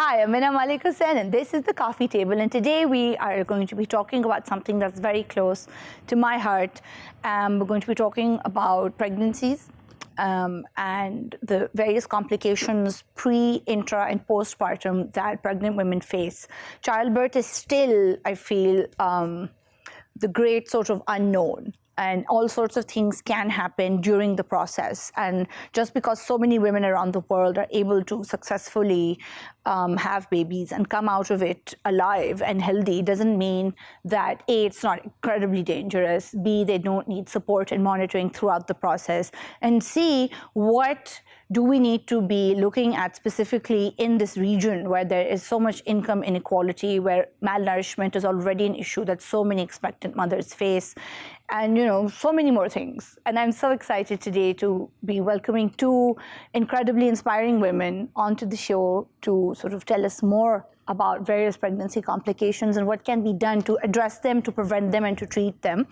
Hi, I'm Mina Malik Hussain, and this is the Coffee Table. And today we are going to be talking about something that's very close to my heart. We're going to be talking about pregnancies and the various complications pre, intra, and postpartum that pregnant women face. Childbirth is still, I feel, the great sort of unknown. And all sorts of things can happen during the process. And just because so many women around the world are able to successfully have babies and come out of it alive and healthy doesn't mean that A, it's not incredibly dangerous, B, they don't need support and monitoring throughout the process, and C, what do we need to be looking at specifically in this region where there is so much income inequality, where malnourishment is already an issue that so many expectant mothers face, and so many more things. And I'm so excited today to be welcoming two incredibly inspiring women onto the show to sort of tell us more about various pregnancy complications and what can be done to address them, to prevent them, and to treat them.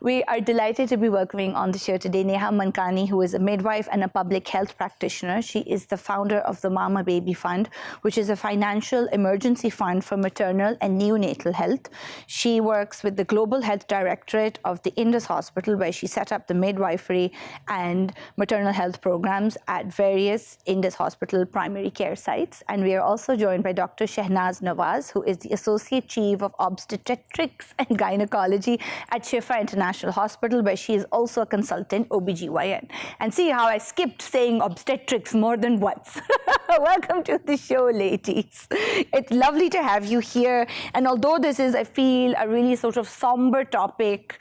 We are delighted to be welcoming on the show today Neha Mankani, who is a midwife and a public health practitioner. She is the founder of the Mama Baby Fund, which is a financial emergency fund for maternal and neonatal health. She works with the Global Health Directorate of the Indus Hospital, where she set up the midwifery and maternal health programs at various Indus Hospital primary care sites. And we are also joined by Dr. Shahnaz Nawaz, who is the Associate Chief of Obstetrics and Gynecology at Shifa International Hospital, where she is also a consultant OBGYN. And see how I skipped saying obstetrics more than once. Welcome to the show, ladies. It's lovely to have you here. And although this is, I feel, a really sort of somber topic,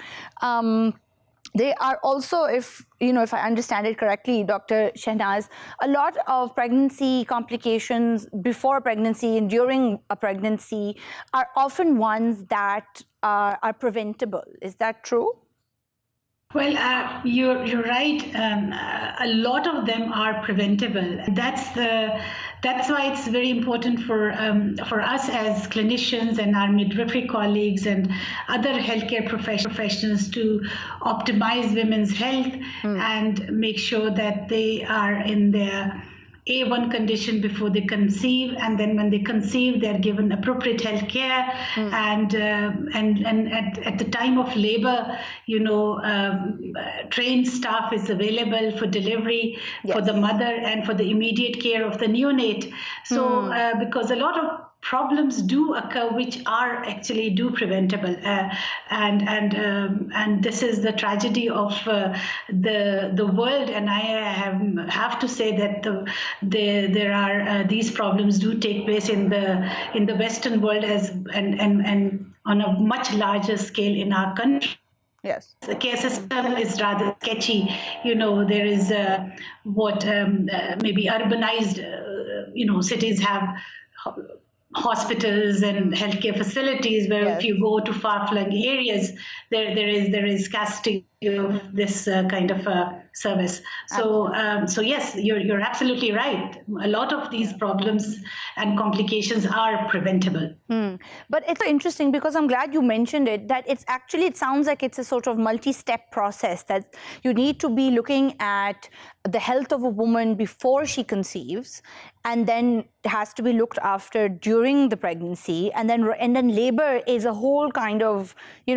they are also, if I understand it correctly, Dr. Shahnaz, a lot of pregnancy complications before pregnancy and during a pregnancy are often ones that are preventable. Is that true? Well, you're right. A lot of them are preventable. That's why it's very important for us as clinicians and our midwifery colleagues and other healthcare professionals to optimize women's health and make sure that they are in their A1 condition before they conceive, and then when they conceive, they're given appropriate health care, and at the time of labor, trained staff is available for delivery for the mother and for the immediate care of the neonate. So because a lot of problems do occur which are actually preventable, and this is the tragedy of the world. And I have to say that there are these problems do take place in the Western world and on a much larger scale in our country. Yes. The care system is rather sketchy. There is maybe urbanized cities have hospitals and healthcare facilities where if you go to far-flung areas, there is scarcity of this kind of service. So yes, you're absolutely right. A lot of these problems and complications are preventable. But it's interesting because I'm glad you mentioned it, that it sounds like it's a sort of multi-step process, that you need to be looking at the health of a woman before she conceives, and then it has to be looked after during the pregnancy, and then labor is a whole kind of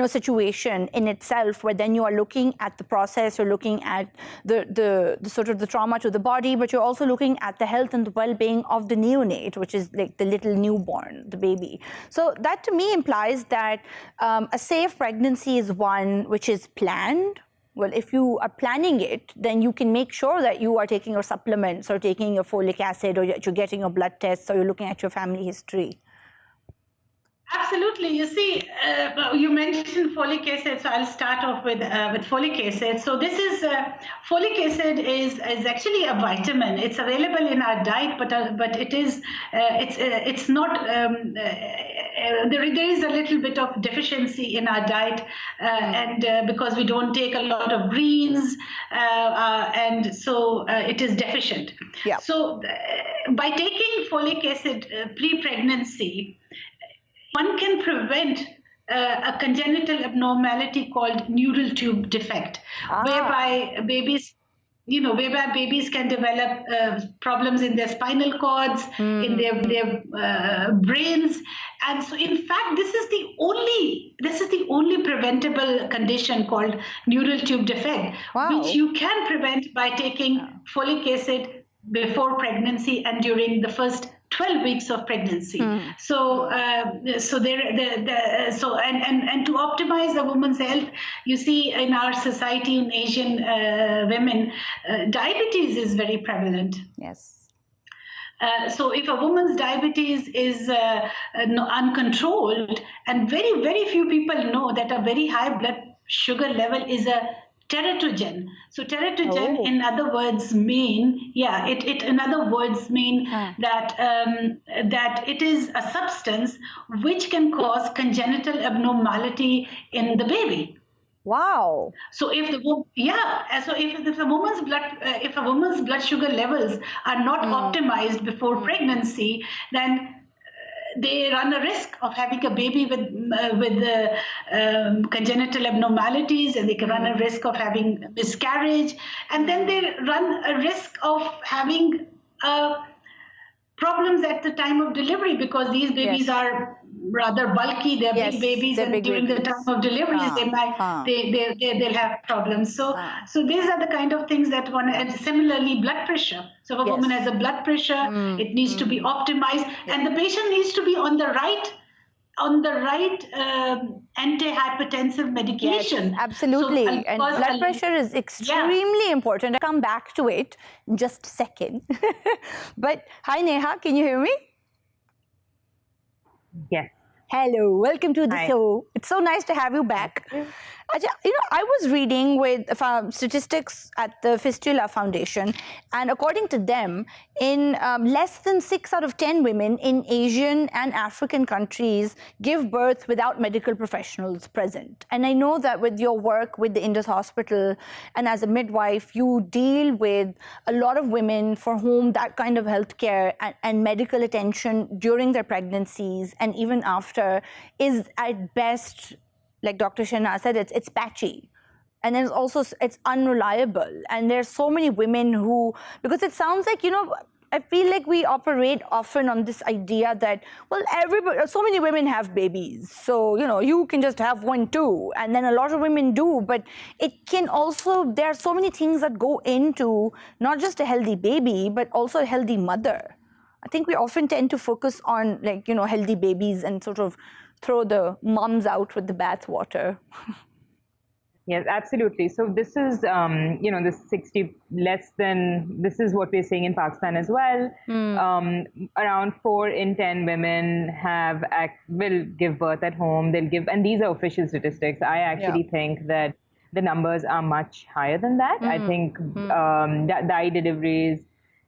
situation in itself, where then you are looking at the process, you're looking at the sort of the trauma to the body, but you're also looking at the health and the well-being of the neonate, which is like the little newborn, the baby. So that to me implies that a safe pregnancy is one which is planned. Well, if you are planning it, then you can make sure that you are taking your supplements or taking your folic acid, or you're getting your blood tests, or you're looking at your family history. Absolutely. You see, you mentioned folic acid, so I'll start off with folic acid. So this is folic acid is actually a vitamin. It's available in our diet, but it is it's not. There is a little bit of deficiency in our diet, and because we don't take a lot of greens, and so it is deficient. Yeah. So by taking folic acid pre-pregnancy, one can prevent a congenital abnormality called neural tube defect, whereby babies whereby babies can develop problems in their spinal cords, in their brains, and so in fact this is the only preventable condition called neural tube defect, which you can prevent by taking folic acid before pregnancy and during the first 12 weeks of pregnancy. So to optimize a woman's health, you see in our society, in Asian women, diabetes is very prevalent. Yes. So if a woman's diabetes is uncontrolled, and very, very few people know that a very high blood sugar level is a teratogen. So teratogen, in other words, mean that it is a substance which can cause congenital abnormality in the baby. Wow. So if a woman's blood sugar levels are not optimized before pregnancy, then they run a risk of having a baby with congenital abnormalities, and they can run a risk of having miscarriage, and then they run a risk of having problems at the time of delivery, because these babies are rather bulky. They're big babies, and during the time of delivery, they'll have problems. So these are the kind of things that and similarly blood pressure. So if a woman has a blood pressure, it needs to be optimized, and the patient needs to be on the right antihypertensive medication. Yes, absolutely. And blood pressure is extremely important. I'll come back to it in just a second. But hi, Neha, can you hear me? Yes. Hello, welcome to the show. It's so nice to have you back. I was reading with statistics at the Fistula Foundation, and according to them, in less than 6 out of 10 women in Asian and African countries give birth without medical professionals present. And I know that with your work with the Indus Hospital and as a midwife, you deal with a lot of women for whom that kind of healthcare and medical attention during their pregnancies and even after is at best, like Dr. Shahnaz said, it's patchy. And then it's unreliable. And there's so many women who, because it sounds like, I feel like we operate often on this idea that, well, so many women have babies. So, you can just have one too. And then a lot of women do, but it can also, there are so many things that go into not just a healthy baby, but also a healthy mother. I think we often tend to focus on healthy babies and sort of throw the moms out with the bathwater. Yes, absolutely. So this is, this 60 less than, this is what we're seeing in Pakistan as well. Around 4 in 10 women will give birth at home. They'll give, and these are official statistics. I actually think that the numbers are much higher than that. I think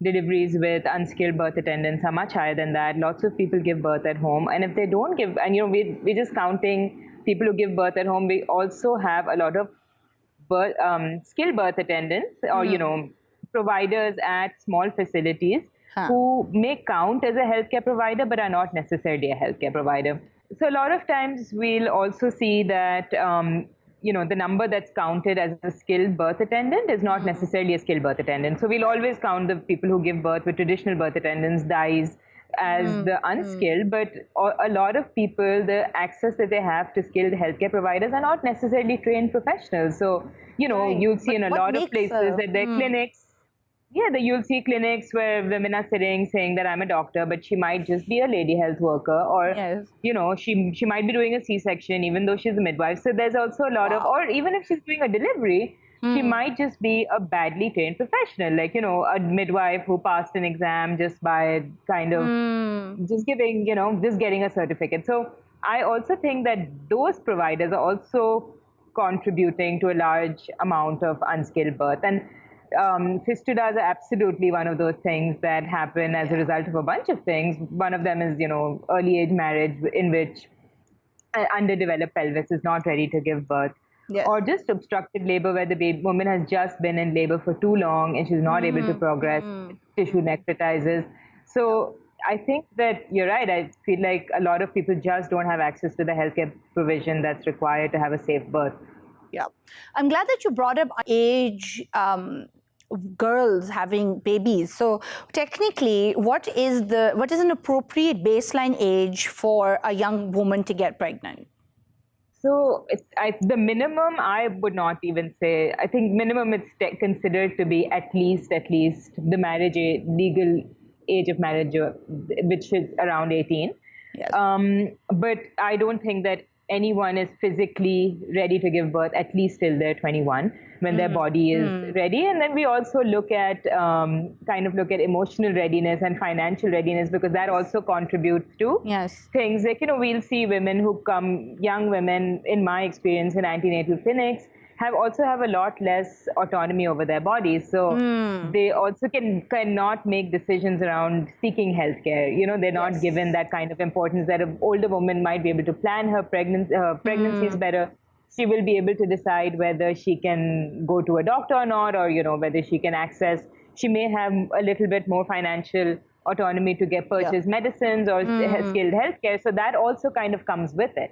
deliveries with unskilled birth attendants are much higher than that. Lots of people give birth at home, and if they don't give, and we're just counting people who give birth at home, we also have a lot of skilled birth attendants or providers at small facilities who may count as a healthcare provider but are not necessarily a healthcare provider. So a lot of times we'll also see that the number that's counted as a skilled birth attendant is not necessarily a skilled birth attendant. So we'll always count the people who give birth with traditional birth attendants, DIs, as the unskilled, but a lot of people, the access that they have to skilled healthcare providers are not necessarily trained professionals. So, you'll see in a lot of places that their clinics, you'll see clinics where women are sitting saying that I'm a doctor, but she might just be a lady health worker, or, she might be doing a C-section even though she's a midwife. So there's also a lot of, or even if she's doing a delivery, she might just be a badly trained professional, like, a midwife who passed an exam just by kind of just giving, just getting a certificate. So I also think that those providers are also contributing to a large amount of unskilled birth. And fistulas are absolutely one of those things that happen as a result of a bunch of things. One of them is, early age marriage in which an underdeveloped pelvis is not ready to give birth. Yes. Or just obstructed labor where the woman has just been in labor for too long and she's not able to progress, tissue necrotizes. So I think that you're right. I feel like a lot of people just don't have access to the healthcare provision that's required to have a safe birth. Yeah. I'm glad that you brought up age girls having babies. So technically, what is an appropriate baseline age for a young woman to get pregnant? So the minimum, I would not even say. I think minimum it's considered to be at least the marriage age, legal age of marriage, which is around 18. Yes. But I don't think that anyone is physically ready to give birth at least till they're 21, when their body is ready. And then we also look at emotional readiness and financial readiness, because that also contributes to things like, we'll see women who come, young women, in my experience in antenatal clinics, also have a lot less autonomy over their bodies. So they also cannot make decisions around seeking healthcare. They're not given that kind of importance that an older woman might be able to plan her pregnancies better. She will be able to decide whether she can go to a doctor or not, or, whether she can she may have a little bit more financial autonomy to purchase medicines or skilled healthcare. So that also kind of comes with it,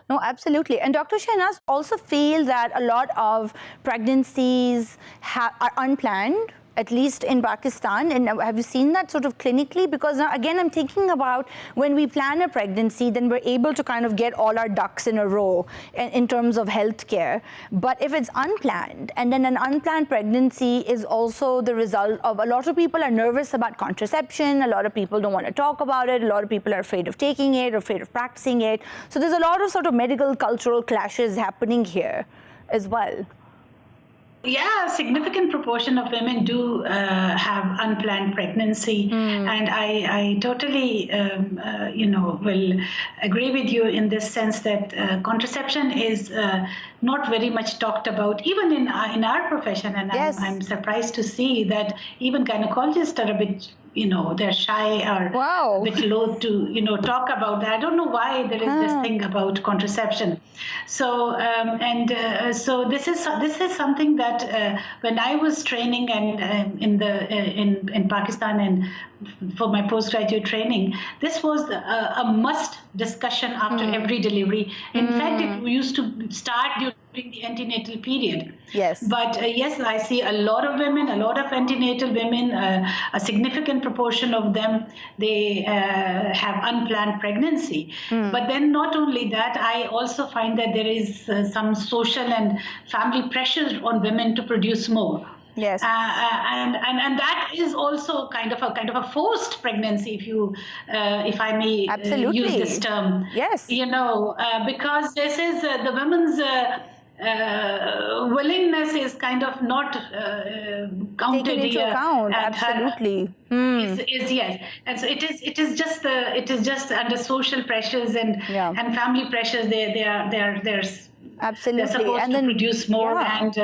No, absolutely. And Dr. Shahnaz also feels that a lot of pregnancies are unplanned, at least in Pakistan. And have you seen that sort of clinically? Because now, again, I'm thinking about when we plan a pregnancy, then we're able to kind of get all our ducks in a row in terms of healthcare. But if it's unplanned, and then an unplanned pregnancy is also the result of a lot of people are nervous about contraception, a lot of people don't want to talk about it, a lot of people are afraid of taking it, afraid of practicing it. So there's a lot of sort of medical, cultural clashes happening here as well. Yeah, a significant proportion of women do have unplanned pregnancy, and I totally, will agree with you in this sense that contraception is not very much talked about, even in our profession. And I'm surprised to see that even gynecologists are a bit, they're shy or a bit loath to, talk about that. I don't know why there is this thing about contraception. So so this is something that when I was training and in Pakistan and for my postgraduate training, this was a must discussion after every delivery. In fact, it used to start during the antenatal period. Yes. But yes, I see a lot of women, a lot of antenatal women, a significant proportion of them, they have unplanned pregnancy. But then not only that, I also find that there is some social and family pressures on women to produce more. Yes. And that is also kind of a forced pregnancy, if I may use this term. Yes. Because this is the women's willingness is kind of not counted taken into account. Absolutely. Is yes, and so it is just under social pressures and family pressures. There's absolutely, they're supposed and to then produce more and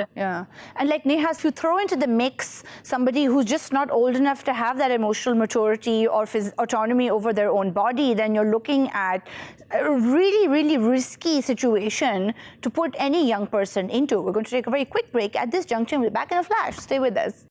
like Neha, if you throw into the mix somebody who's just not old enough to have that emotional maturity or autonomy over their own body, then you're looking at a really, really risky situation to put any young person into. We're going to take a very quick break at this junction. We'll be back in a flash. Stay with us.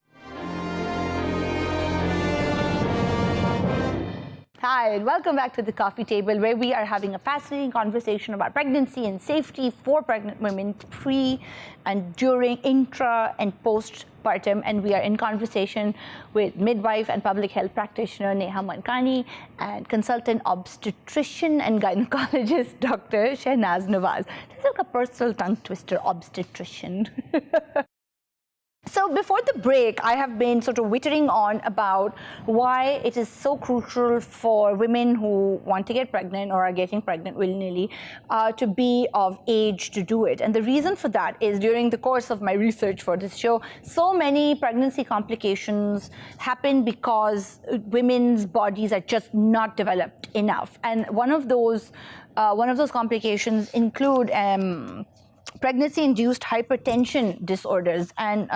Hi, and welcome back to the coffee table, where we are having a fascinating conversation about pregnancy and safety for pregnant women pre and during, intra and postpartum. And we are in conversation with midwife and public health practitioner Neha Mankani and consultant obstetrician and gynecologist Dr. Shahnaz Nawaz. This is like a personal tongue twister, obstetrician. So before the break, I have been sort of wittering on about why it is so crucial for women who want to get pregnant or are getting pregnant willy-nilly to be of age to do it. And the reason for that is, during the course of my research for this show, so many pregnancy complications happen because women's bodies are just not developed enough. And one of those complications include pregnancy-induced hypertension disorders. And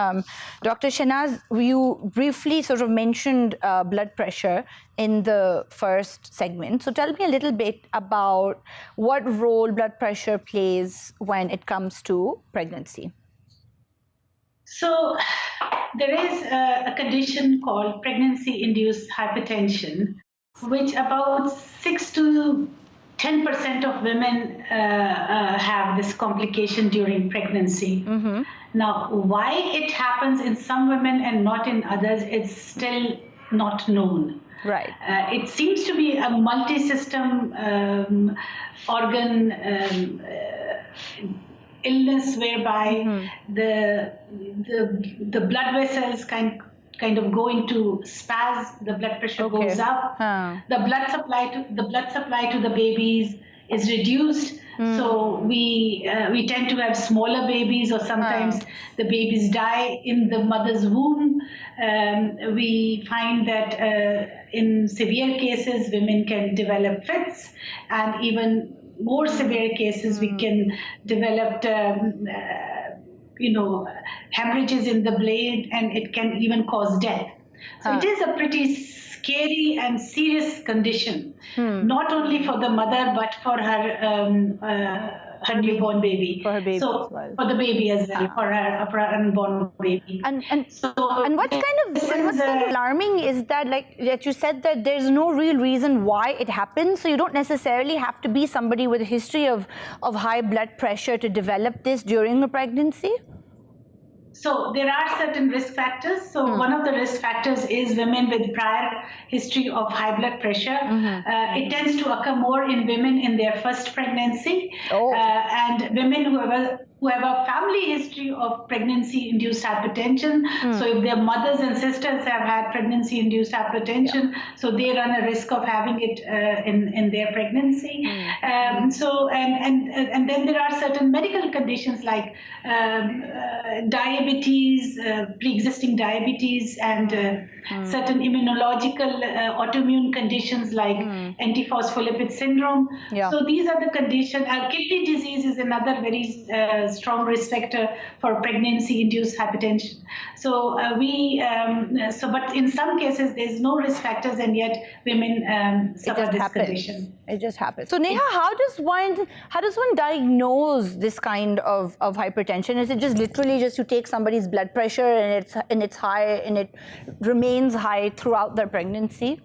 Dr. Shahnaz, you briefly sort of mentioned blood pressure in the first segment. So tell me a little bit about what role blood pressure plays when it comes to pregnancy. So there is a condition called pregnancy-induced hypertension, which about 6 to 10% of women have this complication during pregnancy. Now, why it happens in some women and not in others, it's still not known. Right. It seems to be a multi-system organ illness whereby the blood vessels kind of go into spasm, the blood pressure goes up, the blood supply to the babies is reduced. So we tend to have smaller babies, or sometimes the babies die in the mother's womb. We find that in severe cases, women can develop fits, and even more severe cases, we can develop hemorrhages in the blade, and it can even cause death. So it is a pretty scary and serious condition, not only for the mother, but for her newborn baby. For her baby so as well. For the baby as well, for her unborn baby. And what's kind of alarming is that, like that you said, that there's no real reason why it happens. So you don't necessarily have to be somebody with a history of high blood pressure to develop this during a pregnancy. So there are certain risk factors. So one of the risk factors is women with prior history of high blood pressure. It tends to occur more in women in their first pregnancy, and women who have a family history of pregnancy-induced hypertension. So if their mothers and sisters have had pregnancy-induced hypertension, so they run a risk of having it in their pregnancy. And then there are certain medical conditions like diabetes, pre-existing diabetes, and certain immunological autoimmune conditions like antiphospholipid syndrome. So these are the conditions. Kidney disease is another very strong risk factor for pregnancy-induced hypertension. So but in some cases there's no risk factors, and yet women suffer this condition. It just happens. So Neha, how does one diagnose this kind of hypertension? Is it just literally just you take somebody's blood pressure and it's high and it remains high throughout their pregnancy?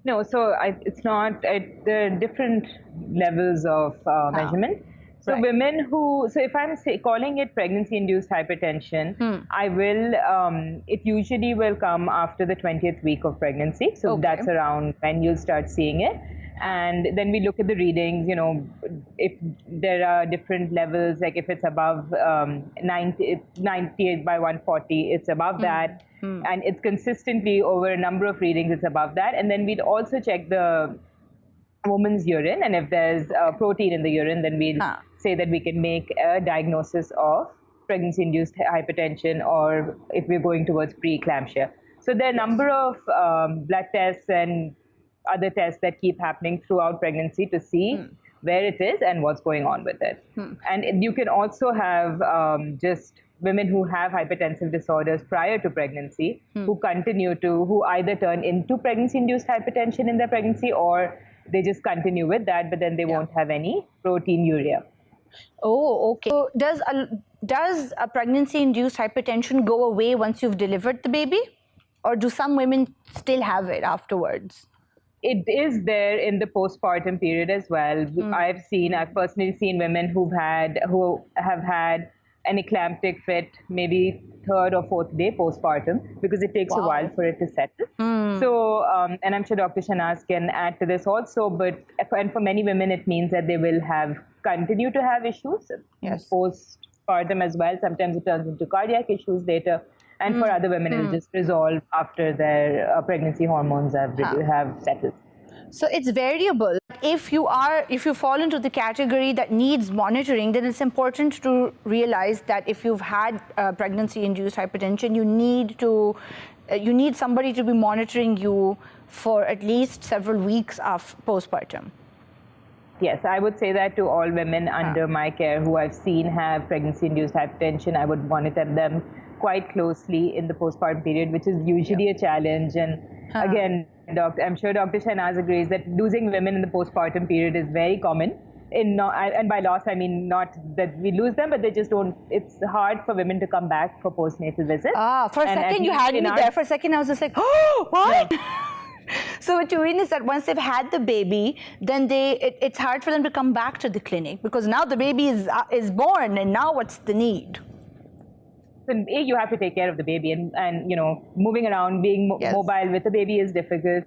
No, so it's not. There are different levels of measurement. So women so if I'm calling it pregnancy-induced hypertension, I will, it usually will come after the 20th week of pregnancy. So that's around when you'll start seeing it. And then we look at the readings, if there are different levels, like if it's above 98 by 140, it's above that. And it's consistently over a number of readings, it's above that. And then we'd also check the woman's urine, and if there's protein in the urine, then we'll say that we can make a diagnosis of pregnancy-induced hypertension, or if we're going towards preeclampsia. So there are a number of blood tests and other tests that keep happening throughout pregnancy to see where it is and what's going on with it. And you can also have just women who have hypertensive disorders prior to pregnancy who either turn into pregnancy-induced hypertension in their pregnancy, or they just continue with that, but then they won't have any proteinuria. Oh, okay. So does a pregnancy-induced hypertension go away once you've delivered the baby, or do some women still have it afterwards? It is there in the postpartum period as well. I've personally seen women who have had an eclamptic fit maybe third or fourth day postpartum, because it takes a while for it to settle. So, and I'm sure Dr. Shahnaz can add to this also, and for many women, it means that they will continue to have issues postpartum as well. Sometimes it turns into cardiac issues later. And for other women, it'll just resolve after their pregnancy hormones have settled. So it's variable. If you fall into the category that needs monitoring, then it's important to realize that if you've had pregnancy-induced hypertension, you need somebody to be monitoring you for at least several weeks of postpartum. Yes, I would say that to all women under my care who I've seen have pregnancy-induced hypertension. I would monitor them quite closely in the postpartum period, which is usually a challenge. And again, I'm sure Dr. Shahnaz agrees that losing women in the postpartum period is very common. And by loss, I mean not that we lose them, but they just don't. It's hard for women to come back for postnatal visits. For a second, you had me there. For a second, I was just like, oh, what? So what you mean is that once they've had the baby, then it's hard for them to come back to the clinic because now the baby is born, and now what's the need? So you have to take care of the baby, and moving around, being mobile with the baby is difficult.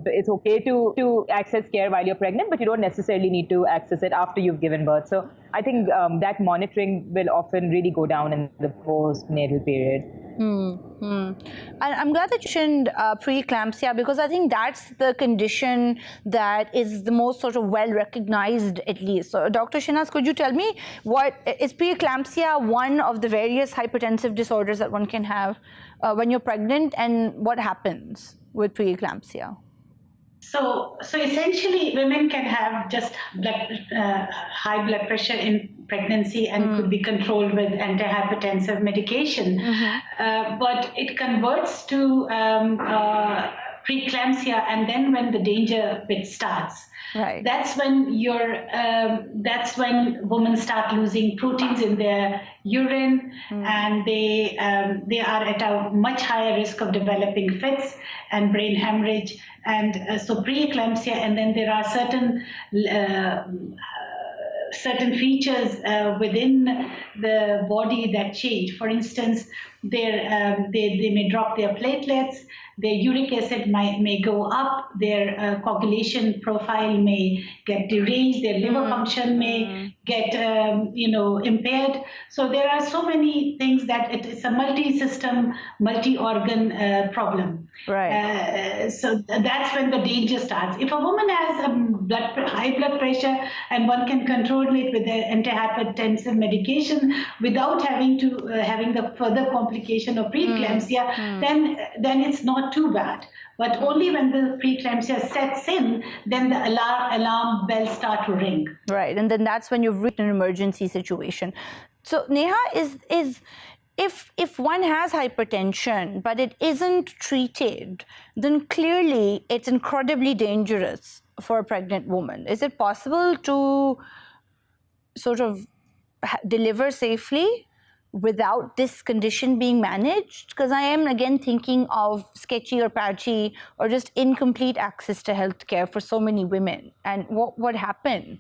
It's okay to access care while you're pregnant, but you don't necessarily need to access it after you've given birth. So I think that monitoring will often really go down in the postnatal period. And I'm glad that you mentioned preeclampsia, because I think that's the condition that is the most sort of well recognized, at least. So Dr. Shahnaz, could you tell me, what is preeclampsia one of the various hypertensive disorders that one can have when you're pregnant, and what happens with preeclampsia? So essentially, women can have just high blood pressure in pregnancy and could be controlled with antihypertensive medication. But it converts to preeclampsia, and then when the danger bit starts, right, that's when women start losing proteins in their urine, and they are at a much higher risk of developing fits and brain hemorrhage, and so preeclampsia. And then there are certain features within the body that change. For instance, they may drop their platelets, their uric acid may go up, their coagulation profile may get deranged, their liver function may get impaired. So there are so many things that it's a multi-system, multi-organ problem. Right. So that's when the danger starts. If a woman has high blood pressure and one can control it with the antihypertensive medication without having the further complication of preeclampsia, then it's not too bad. But only when the preeclampsia sets in, then the alarm bells start to ring. Right, and then that's when you've reached an emergency situation. So Neha, if one has hypertension but it isn't treated, then clearly it's incredibly dangerous for a pregnant woman. Is it possible to sort of deliver safely without this condition being managed? Because I am again thinking of sketchy or patchy or just incomplete access to healthcare for so many women. And what happens?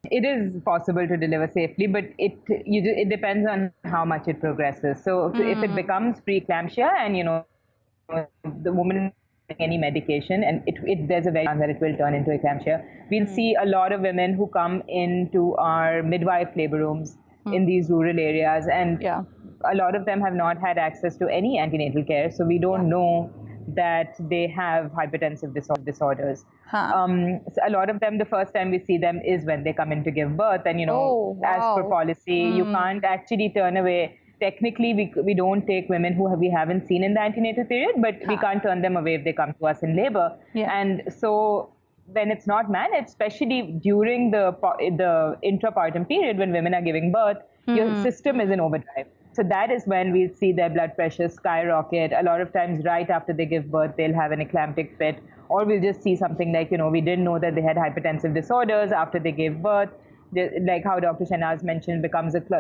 It is possible to deliver safely, but it depends on how much it progresses. So if it becomes preeclampsia and the woman any medication, and there's a very chance that it will turn into eclampsia, we'll see a lot of women who come into our midwife labor rooms in these rural areas, and a lot of them have not had access to any antenatal care, so we don't know that they have hypertensive disorders. So a lot of them, the first time we see them is when they come in to give birth, and as per policy, you can't actually turn away. Technically, we don't take women who we haven't seen in the antenatal period, but we can't turn them away if they come to us in labor. And so when it's not managed, especially during the intrapartum period when women are giving birth, your system is in overdrive. So that is when we see their blood pressure skyrocket. A lot of times right after they give birth, they'll have an eclamptic fit, or we'll just see something like, we didn't know that they had hypertensive disorders after they gave birth. Like how Dr. Shahnaz mentioned,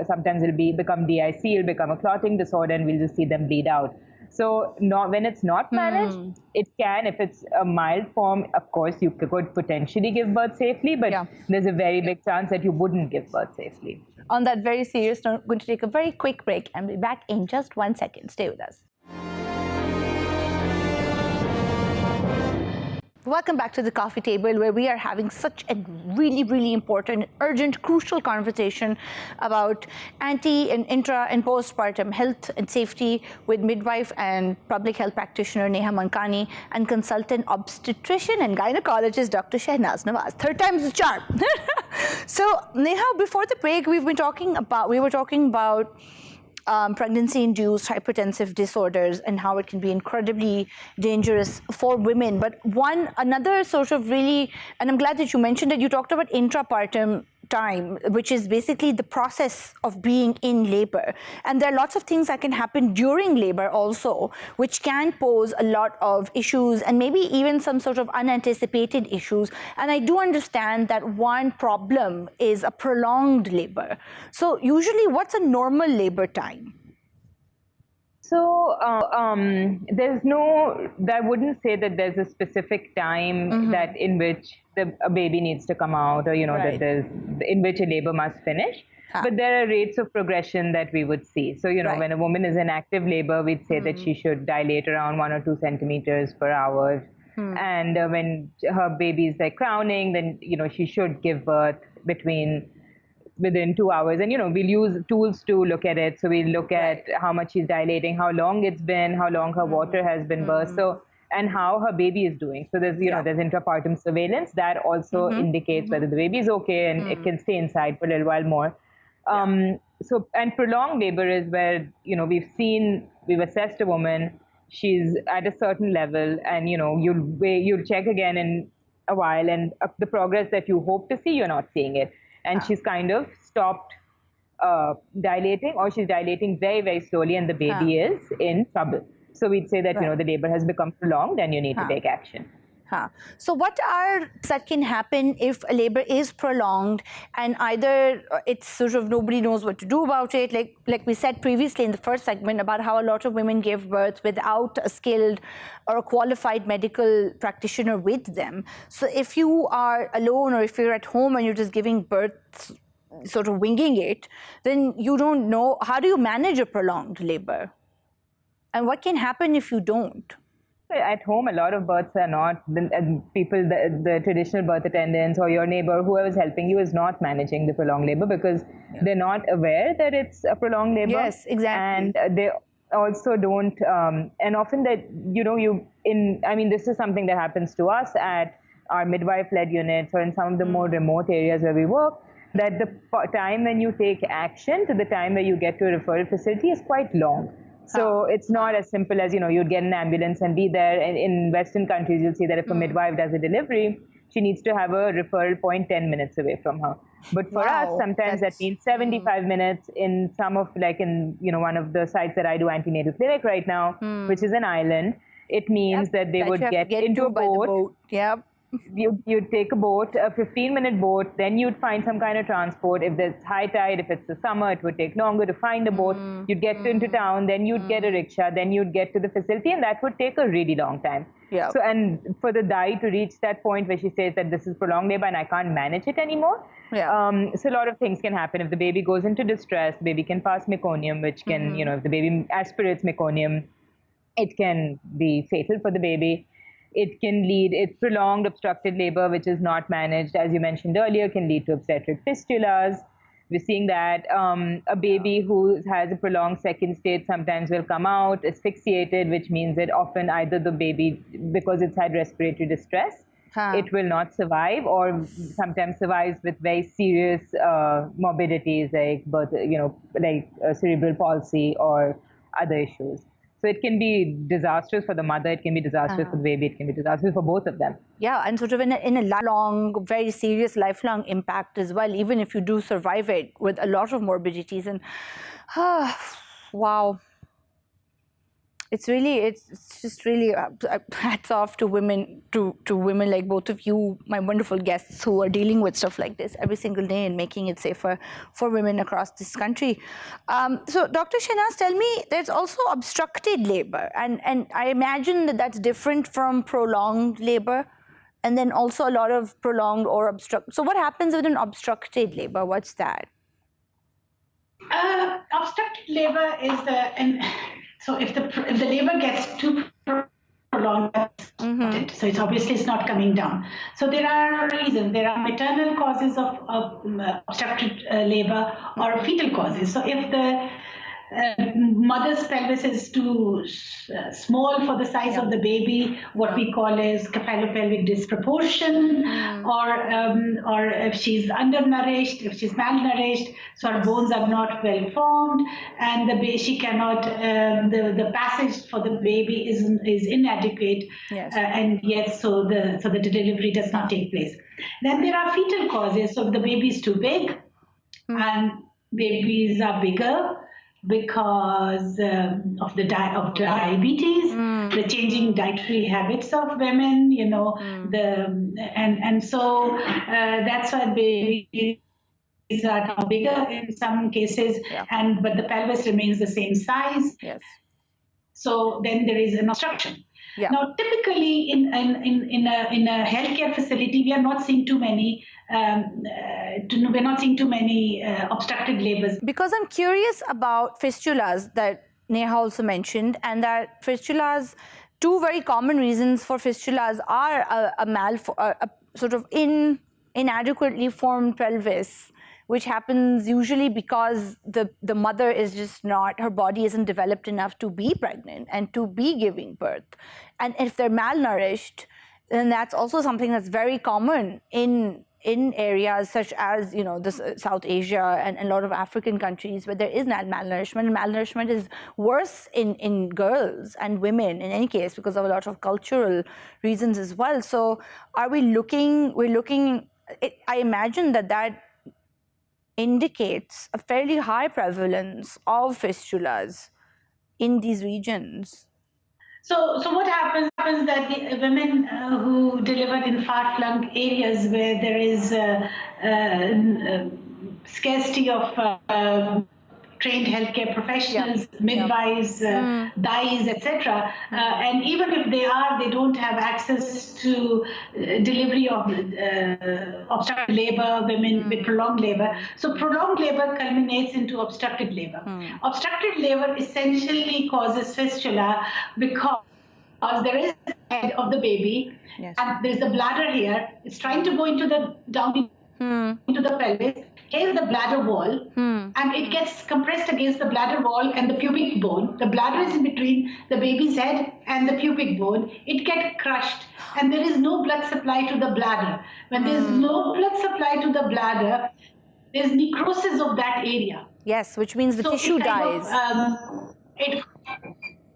sometimes it'll become DIC, it'll become a clotting disorder, and we'll just see them bleed out. So when it's not managed, it can, if it's a mild form, of course, you could potentially give birth safely, but there's a very big chance that you wouldn't give birth safely. On that very serious note, I'm going to take a very quick break and be back in just 1 second. Stay with us. Welcome back to the coffee table, where we are having such a really, really important, urgent, crucial conversation about ante and intra and postpartum health and safety with midwife and public health practitioner Neha Mankani and consultant obstetrician and gynecologist Dr. Shahnaz Nawaz. Third time's the charm. So Neha, before the break, we were talking about pregnancy-induced hypertensive disorders and how it can be incredibly dangerous for women. But another sort of really, and I'm glad that you mentioned it, you talked about intrapartum time, which is basically the process of being in labor. And there are lots of things that can happen during labor also, which can pose a lot of issues and maybe even some sort of unanticipated issues. And I do understand that one problem is a prolonged labor. So usually, what's a normal labor time? So there's no, I wouldn't say that there's a specific time that in which a baby needs to come out, or, that there's, in which a labor must finish. But there are rates of progression that we would see. So, when a woman is in active labor, we'd say that she should dilate around 1 or 2 centimeters per hour. And when her baby is like crowning, then, she should give birth within 2 hours. And, we'll use tools to look at it. So we'll look at how much she's dilating, how long it's been, how long her water has been burst. So, and how her baby is doing. So there's, there's intrapartum surveillance that also indicates whether the baby is okay, and it can stay inside for a little while more. So, and prolonged labor is where, we've assessed a woman, she's at a certain level, and, you'll check again in a while, and the progress that you hope to see, you're not seeing it. And she's kind of stopped dilating, or she's dilating very, very slowly, and the baby is in trouble. So we'd say that, the labor has become prolonged and you need to take action. So what are that can happen if a labor is prolonged, and either it's sort of nobody knows what to do about it, like we said previously in the first segment about how a lot of women give birth without a skilled or a qualified medical practitioner with them. So if you are alone, or if you're at home and you're just giving birth, sort of winging it, then you don't know, how do you manage a prolonged labor? And what can happen if you don't? At home, a lot of births are not, people, the traditional birth attendants or your neighbor, whoever's helping you, is not managing the prolonged labor because they're not aware that it's a prolonged labor. Yes, exactly. And they also don't, and often that, this is something that happens to us at our midwife-led units or in some of the more remote areas where we work, that the time when you take action to the time where you get to a referral facility is quite long. So it's not as simple as, you'd get an ambulance and be there. And in Western countries, you'll see that if a midwife does a delivery, she needs to have a referral point 10 minutes away from her. But for us, sometimes that means 75 minutes in some of, one of the sites that I do antenatal clinic right now, which is an island. It means that they would get into a boat. Yep. You'd take a boat, a 15-minute boat, then you'd find some kind of transport. If there's high tide, if it's the summer, it would take longer to find a boat. You'd get into town, then you'd get a rickshaw, then you'd get to the facility, and that would take a really long time. Yeah. So, and for the dai to reach that point where she says that this is prolonged labor and I can't manage it anymore, so a lot of things can happen. If the baby goes into distress, the baby can pass meconium, which can, if the baby aspirates meconium, it can be fatal for the baby. It can lead, it's prolonged obstructed labor, which is not managed, as you mentioned earlier, can lead to obstetric fistulas. We're seeing that a baby who has a prolonged second stage sometimes will come out asphyxiated, which means that often either the baby, because it's had respiratory distress, it will not survive, or sometimes survives with very serious morbidities like cerebral palsy or other issues. So it can be disastrous for the mother, it can be disastrous for the baby, it can be disastrous for both of them. Yeah, and sort of in a long, very serious, lifelong impact as well, even if you do survive it with a lot of morbidities. And wow. It's just really hats off to women, to women like both of you, my wonderful guests, who are dealing with stuff like this every single day and making it safer for women across this country. So Dr. Shahnaz, tell me, there's also obstructed labor, and I imagine that that's different from prolonged labor, and then also a lot of prolonged or obstruct. So what happens with an obstructed labor? What's that? Obstructed labor is so if the labor gets too prolonged, so it's obviously not coming down. So there are reasons. There are maternal causes of obstructed labor or fetal causes. So if the mother's pelvis is too small for the size of the baby, what we call is cephalopelvic disproportion, or if she's undernourished, if she's malnourished, so her bones are not well formed, and she cannot, the passage for the baby is inadequate, and yet so the delivery does not take place. Then there are fetal causes. So if the baby is too big, and babies are bigger because of diabetes, the changing dietary habits of women, and so that's why babies are now bigger in some cases, but the pelvis remains the same size. Yes. So then there is an obstruction. Yeah. Now, typically in a healthcare facility, we are not seeing too many obstructed labors. Because I'm curious about fistulas that Neha also mentioned, and that fistulas, two very common reasons for fistulas are a sort of inadequately formed pelvis, which happens usually because the mother is just not, her body isn't developed enough to be pregnant and to be giving birth. And if they're malnourished, then that's also something that's very common in areas such as, you know, this South Asia and a lot of African countries where there is malnourishment. And malnourishment is worse in girls and women in any case because of a lot of cultural reasons as well. So we're looking, I imagine that indicates a fairly high prevalence of fistulas in these regions. So what happens that the women who deliver in far-flung areas where there is scarcity of trained healthcare professionals, midwives, dyes, etc. And even if they don't have access to delivery of obstructed labor, women with prolonged labor. So prolonged labor culminates into obstructed labor. Obstructed labor essentially causes fistula because there is the head of the baby, and there's the bladder here. It's trying to go into the into the pelvis. Here's the bladder wall, and it gets compressed against the bladder wall and the pubic bone. The bladder is in between the baby's head and the pubic bone. It gets crushed, and there is no blood supply to the bladder. When there's no blood supply to the bladder, there's necrosis of that area. Yes, which means the tissue dies.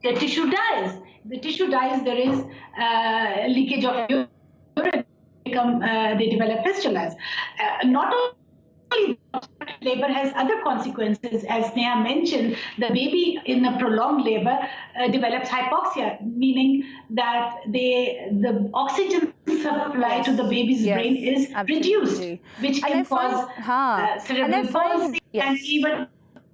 The tissue dies. The tissue dies. There is leakage of urine. They develop fistulas. Not only labor has other consequences, as Neha mentioned. The baby in a prolonged labor develops hypoxia, meaning that the oxygen supply to the baby's brain is reduced, which can cause cerebral palsy and even.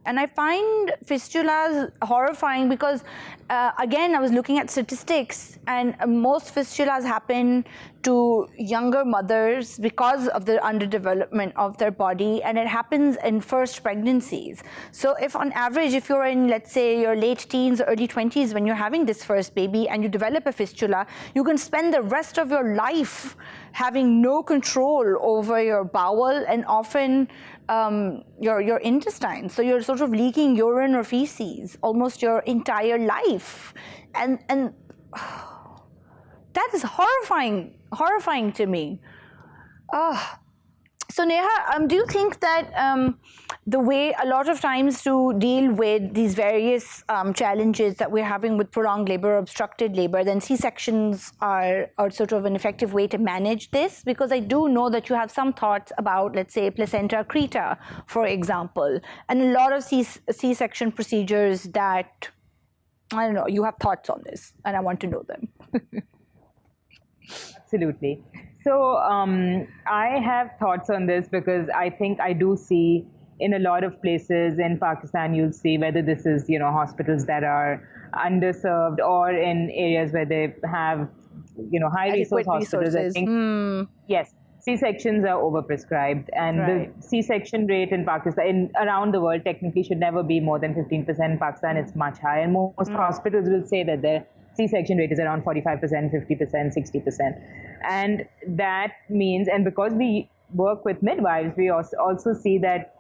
And I find fistulas horrifying because, again, I was looking at statistics, and most fistulas happen to younger mothers because of the underdevelopment of their body, and it happens in first pregnancies. So if on average, if you're in, let's say, your late teens, early 20s when you're having this first baby and you develop a fistula, you can spend the rest of your life having no control over your bowel and often your intestines. So you're sort of leaking urine or feces almost your entire life. And that is horrifying to me. So Neha, do you think that the way a lot of times to deal with these various challenges that we're having with prolonged labor, obstructed labor, then C-sections are sort of an effective way to manage this? Because I do know that you have some thoughts about, let's say, placenta accreta, for example, and a lot of C-section procedures that, I don't know, you have thoughts on this, and I want to know them. Absolutely. So I have thoughts on this because I think I do see in a lot of places in Pakistan, you'll see whether this is, you know, hospitals that are underserved or in areas where they have, you know, high resource hospitals. I think, yes, C-sections are overprescribed, and the C-section rate in Pakistan, around the world, technically should never be more than 15%. In Pakistan, it's much higher, and most hospitals will say that their C-section rate is around 45%, 50%, 60%. And that means, and because we work with midwives, we also see that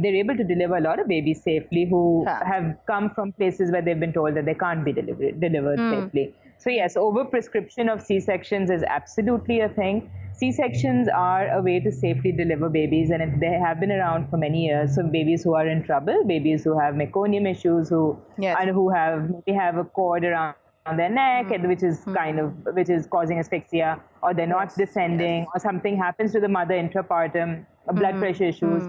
they're able to deliver a lot of babies safely who have come from places where they've been told that they can't be delivered safely. So yes, overprescription of C-sections is absolutely a thing. C-sections are a way to safely deliver babies, and they have been around for many years. So babies who are in trouble, babies who have meconium issues, who have a cord around their neck, which is which is causing asphyxia, or they're not descending, or something happens to the mother intrapartum, blood pressure issues,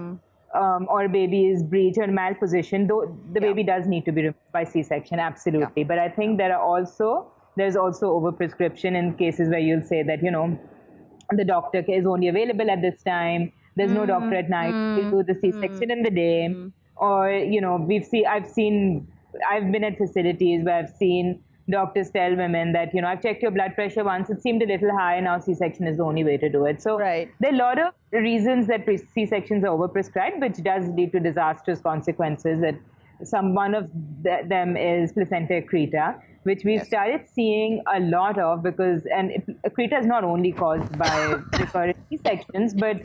or baby is breech or malposition, though the baby does need to be removed by C-section, absolutely. But I think there's also overprescription in cases where you'll say that, you know, the doctor is only available at this time, there's no doctor at night, we do the C-section in the day, or, you know, I've seen I've been at facilities where I've seen doctors tell women that, I've checked your blood pressure once, it seemed a little high, now C-section is the only way to do it. So Right. there are a lot of reasons that C-sections are overprescribed, which does lead to disastrous consequences. That one of them is placenta accreta, which we've started seeing a lot of because, and accreta is not only caused by recurrent C-sections, but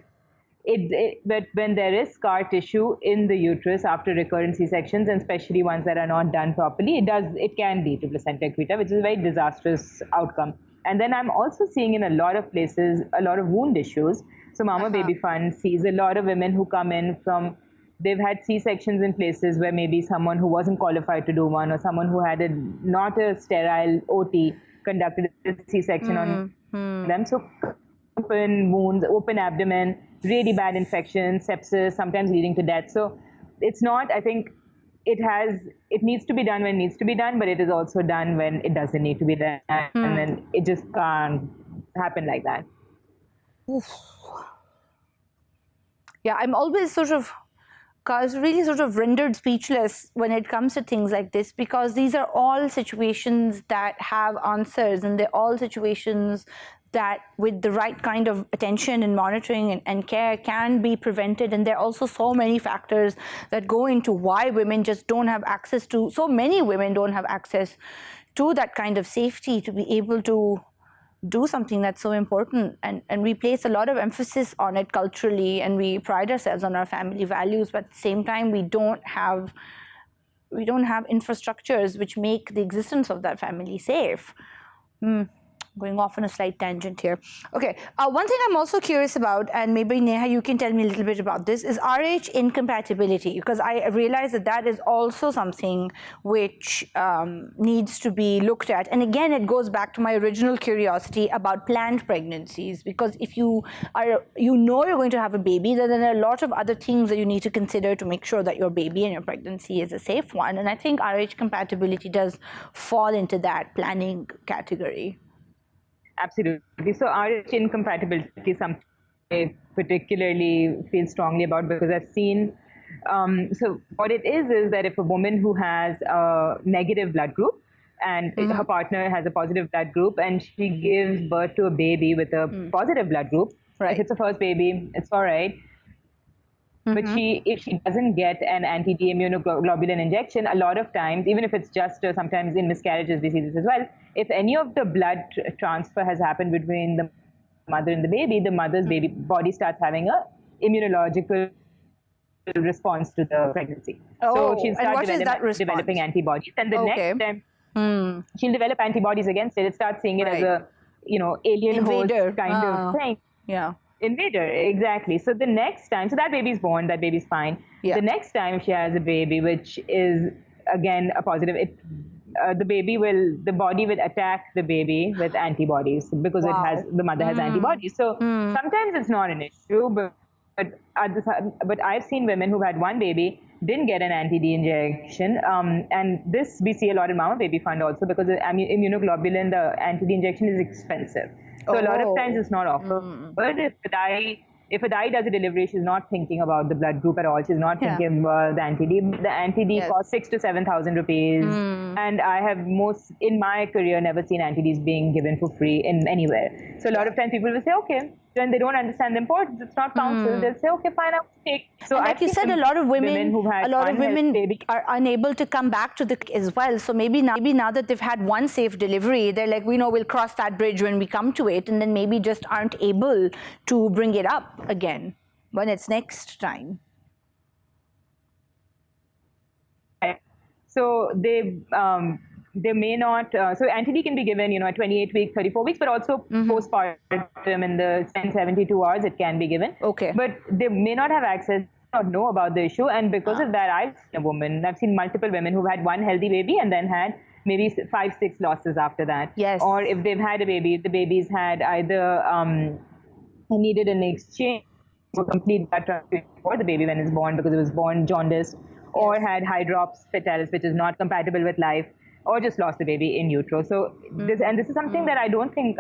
but when there is scar tissue in the uterus after recurrent C-sections, and especially ones that are not done properly, it can lead to placenta accreta, which is a very disastrous outcome. And then I'm also seeing in a lot of places a lot of wound issues. So Mama Baby Fund sees a lot of women who come in from, they've had C-sections in places where maybe someone who wasn't qualified to do one, or someone who had not a sterile OT conducted a C-section on them. So open wounds, open abdomen, really bad infection, sepsis, sometimes leading to death. So it's not, I think it needs to be done when it needs to be done, but it is also done when it doesn't need to be done. And then it just can't happen like that. Oof. Yeah, I'm always really sort of rendered speechless when it comes to things like this, because these are all situations that have answers, and they're all situations that with the right kind of attention and monitoring and care can be prevented. And there are also so many factors that go into why women just don't have access to, so many women don't have access to that kind of safety to be able to do something that's so important. And we place a lot of emphasis on it culturally, and we pride ourselves on our family values, but at the same time we don't have infrastructures which make the existence of that family safe. Going off on a slight tangent here. Okay, one thing I'm also curious about, and maybe Neha, you can tell me a little bit about this, is RH incompatibility, because I realize that is also something which needs to be looked at. And again, it goes back to my original curiosity about planned pregnancies, because if you're going to have a baby, then there are a lot of other things that you need to consider to make sure that your baby and your pregnancy is a safe one. And I think RH compatibility does fall into that planning category. Absolutely. So RH incompatibility is something I particularly feel strongly about, because I've seen, so what it is that if a woman who has a negative blood group and her partner has a positive blood group, and she gives birth to a baby with a positive blood group, if it's a first baby, it's all right. But if she doesn't get an anti-D immunoglobulin injection, a lot of times, even if it's just sometimes in miscarriages, we see this as well, if any of the blood transfer has happened between the mother and the baby, the mother's baby body starts having a immunological response to the pregnancy. So she'll start developing antibodies. And the next time she'll develop antibodies against it, start seeing it as a alien invader host kind of thing. Yeah. Invader, exactly. So the next time, so that baby's born, that baby's fine. Yeah. The next time she has a baby, which is again a positive, the body will attack the baby with antibodies because the mother has antibodies. So sometimes it's not an issue, but I've seen women who've had one baby, didn't get an anti-D injection, and this we see a lot in Mama Baby Fund also, because the immunoglobulin, the anti-D injection is expensive. So a lot of times it's not offered. But if a DI does a delivery, she's not thinking about the blood group at all. She's not thinking about the anti-D. The anti-D costs 6,000 to 7,000 rupees. And I have in my career never seen anti-Ds being given for free in anywhere. So a lot of times people will say, okay, when they don't understand the importance, it's not counsel. They'll say, okay, fine, I'll take. So like you said, a lot of women are unable to come back to the as well. So maybe now that they've had one safe delivery, they're like, we'll cross that bridge when we come to it, and then maybe just aren't able to bring it up again when it's next time. So they may not, so anti-D can be given, at 28 weeks, 34 weeks, but also postpartum in the 72 hours, it can be given. Okay. But they may not have access or know about the issue. And because of that, I've seen multiple women who've had one healthy baby and then had maybe 5-6 losses after that. Yes. Or if they've had a baby, the baby's had either needed an exchange or complete blood transfusion for the baby when it's born because it was born jaundiced, or had hydrops fetalis, which is not compatible with life, or just lost the baby in utero. So this is something that I don't think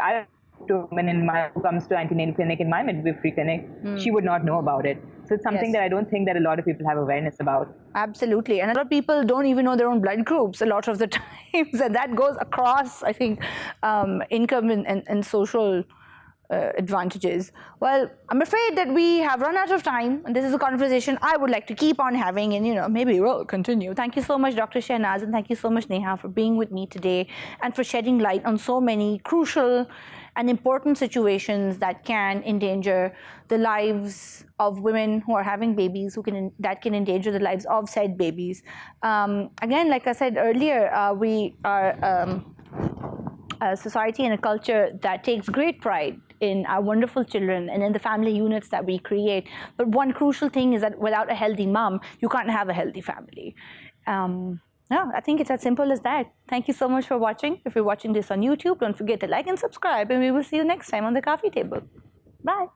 to a woman who comes to antenatal clinic in my midwifery clinic, she would not know about it. So it's something that I don't think that a lot of people have awareness about. Absolutely. And a lot of people don't even know their own blood groups a lot of the times. And that goes across, I think, income and social advantages. Well, I'm afraid that we have run out of time, and this is a conversation I would like to keep on having, and maybe we'll continue. Thank you so much, Dr. Shahnaz, and thank you so much, Neha, for being with me today and for shedding light on so many crucial and important situations that can endanger the lives of women who are having babies, that can endanger the lives of said babies. Again, like I said earlier, we are a society and a culture that takes great pride in our wonderful children and in the family units that we create. But one crucial thing is that without a healthy mom, you can't have a healthy family. Yeah, I think it's as simple as that. Thank you so much for watching. If you're watching this on YouTube, don't forget to like and subscribe, and we will see you next time on the coffee table. Bye.